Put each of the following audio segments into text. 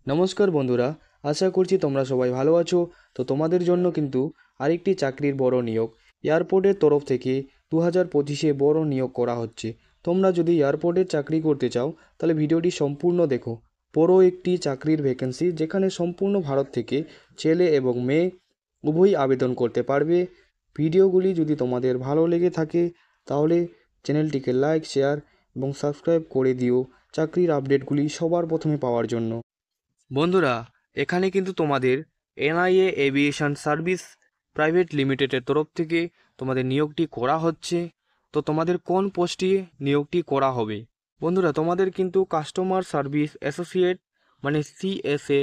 নমস্কার বন্ধুরা, আশা করছি তোমরা সবাই ভালো আছো। তো তোমাদের জন্য কিন্তু আরেকটি চাকরির বড় নিয়োগ এয়ারপোর্টের তরফ থেকে 2025-এ বড় নিয়োগ করা হচ্ছে। তোমরা যদি এয়ারপোর্টের চাকরি করতে চাও তাহলে ভিডিওটি সম্পূর্ণ দেখো। বড় একটি চাকরির ভ্যাকেন্সি, যেখানে সম্পূর্ণ ভারত থেকে ছেলে এবং মেয়ে উভয়ই আবেদন করতে পারবে। ভিডিওগুলি যদি তোমাদের ভালো লেগে থাকে তাহলে চ্যানেলটিকে লাইক, শেয়ার এবং সাবস্ক্রাইব করে দিও চাকরির আপডেটগুলি সবার প্রথমে পাওয়ার জন্য। বন্ধুরা, এখানে কিন্তু তোমাদের এনআইএ এভিয়েশন সার্ভিস প্রাইভেট লিমিটেডের তরফ থেকে তোমাদের নিয়োগটি করা হচ্ছে। তো তোমাদের কোন পোস্টে নিয়োগটি করা হবে? বন্ধুরা, তোমাদের কিন্তু কাস্টমার সার্ভিস অ্যাসোসিয়েট মানে সিএসএ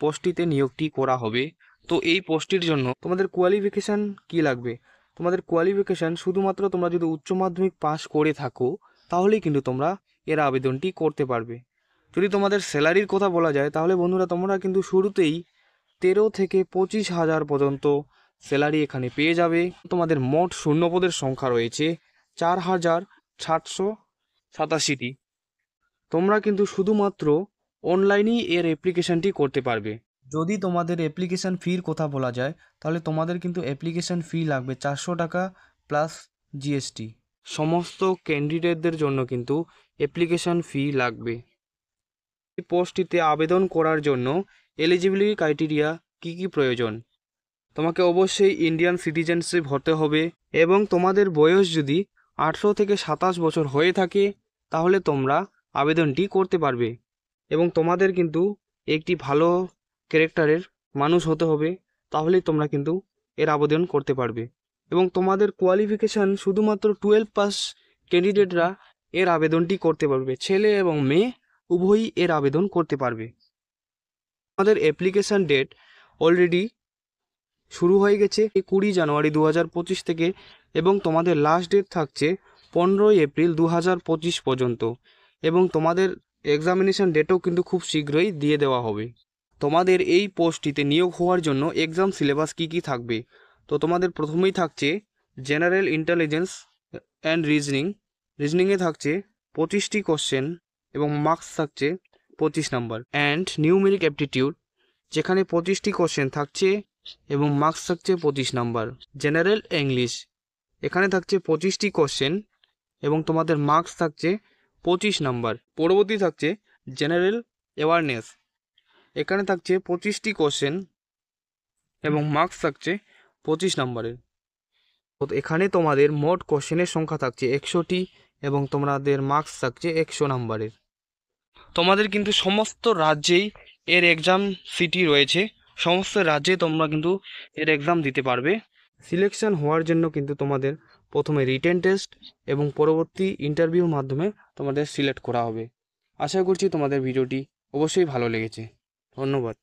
পোস্টটিতে নিয়োগটি করা হবে। তো এই পোস্টটির জন্য তোমাদের কোয়ালিফিকেশান কি লাগবে? তোমাদের কোয়ালিফিকেশান শুধুমাত্র তোমরা যদি উচ্চ মাধ্যমিক পাস করে থাকো তাহলেই কিন্তু তোমরা এর আবেদনটি করতে পারবে। যদি তোমাদের স্যালারির কথা বলা যায় তাহলে বন্ধুরা, তোমরা কিন্তু শুরুতেই 13 থেকে 25,000 পর্যন্ত স্যালারি এখানে পেয়ে যাবে। তোমাদের মোট শূন্যপদের সংখ্যা রয়েছে 4,787টি। তোমরা কিন্তু শুধুমাত্র অনলাইনেই এর অ্যাপ্লিকেশানটি করতে পারবে। যদি তোমাদের অ্যাপ্লিকেশান ফির কথা বলা যায় তাহলে তোমাদের কিন্তু অ্যাপ্লিকেশান ফি লাগবে 400 টাকা প্লাস জিএসটি। সমস্ত ক্যান্ডিডেটদের জন্য কিন্তু অ্যাপ্লিকেশান ফি লাগবে। এই পোস্টটিতে আবেদন করার জন্য এলিজিবিলিটি ক্রাইটেরিয়া কী প্রয়োজন? তোমাকে অবশ্যই ইন্ডিয়ান সিটিজেনশিপ হতে হবে এবং তোমাদের বয়স যদি 18 থেকে 27 বছর হয়ে থাকে তাহলে তোমরা আবেদনটি করতে পারবে। এবং তোমাদের কিন্তু একটি ভালো ক্যারেক্টারের মানুষ হতে হবে, তাহলেই তোমরা কিন্তু এর আবেদন করতে পারবে। এবং তোমাদের কোয়ালিফিকেশান শুধুমাত্র 12 পাস ক্যান্ডিডেটরা এর আবেদনটি করতে পারবে। ছেলে এবং মেয়ে উভয়ই এর আবেদন করতে পারবে। আমাদের অ্যাপ্লিকেশান ডেট অলরেডি শুরু হয়ে গেছে 20 জানুয়ারি 2025 থেকে, এবং তোমাদের লাস্ট ডেট থাকছে 15 এপ্রিল 2025 পর্যন্ত। এবং তোমাদের এক্সামিনেশান ডেটও কিন্তু খুব শীঘ্রই দিয়ে দেওয়া হবে। তোমাদের এই পোস্টটিতে নিয়োগ হওয়ার জন্য এক্সাম সিলেবাস কী থাকবে? তো তোমাদের প্রথমেই থাকছে জেনারেল ইন্টেলিজেন্স অ্যান্ড রিজনিংয়ে থাকছে 25টি কোশ্চেন এবং মার্কস থাকছে 25 নাম্বার। অ্যান্ড নিউমেরিক অ্যাপটিটিউড, যেখানে 25টি কোশ্চেন থাকছে এবং মার্কস থাকছে 25 নাম্বার। জেনারেল ইংলিশ, এখানে থাকছে 25টি কোশ্চেন এবং তোমাদের মার্কস থাকছে 25 নাম্বার। পরবর্তী থাকছে জেনারেল অ্যাওয়ারনেস, এখানে থাকছে 25টি কোশ্চেন এবং মার্কস থাকছে 25 নাম্বারের। তো এখানে তোমাদের মোট কোশ্চেনের সংখ্যা থাকছে 100টি এবং তোমাদের মার্কস থাকছে 100 নাম্বারের। তোমাদের কিন্তু সমস্ত রাজ্যেই এর এক্সাম সিটি রয়েছে, সমস্ত রাজ্যে তোমরা কিন্তু এর এক্সাম দিতে পারবে। সিলেকশন হওয়ার জন্য কিন্তু তোমাদের প্রথমে রিটেন টেস্ট এবং পরবর্তী ইন্টারভিউর মাধ্যমে তোমাদের সিলেক্ট করা হবে। আশা করছি তোমাদের ভিডিওটি অবশ্যই ভালো লেগেছে। ধন্যবাদ।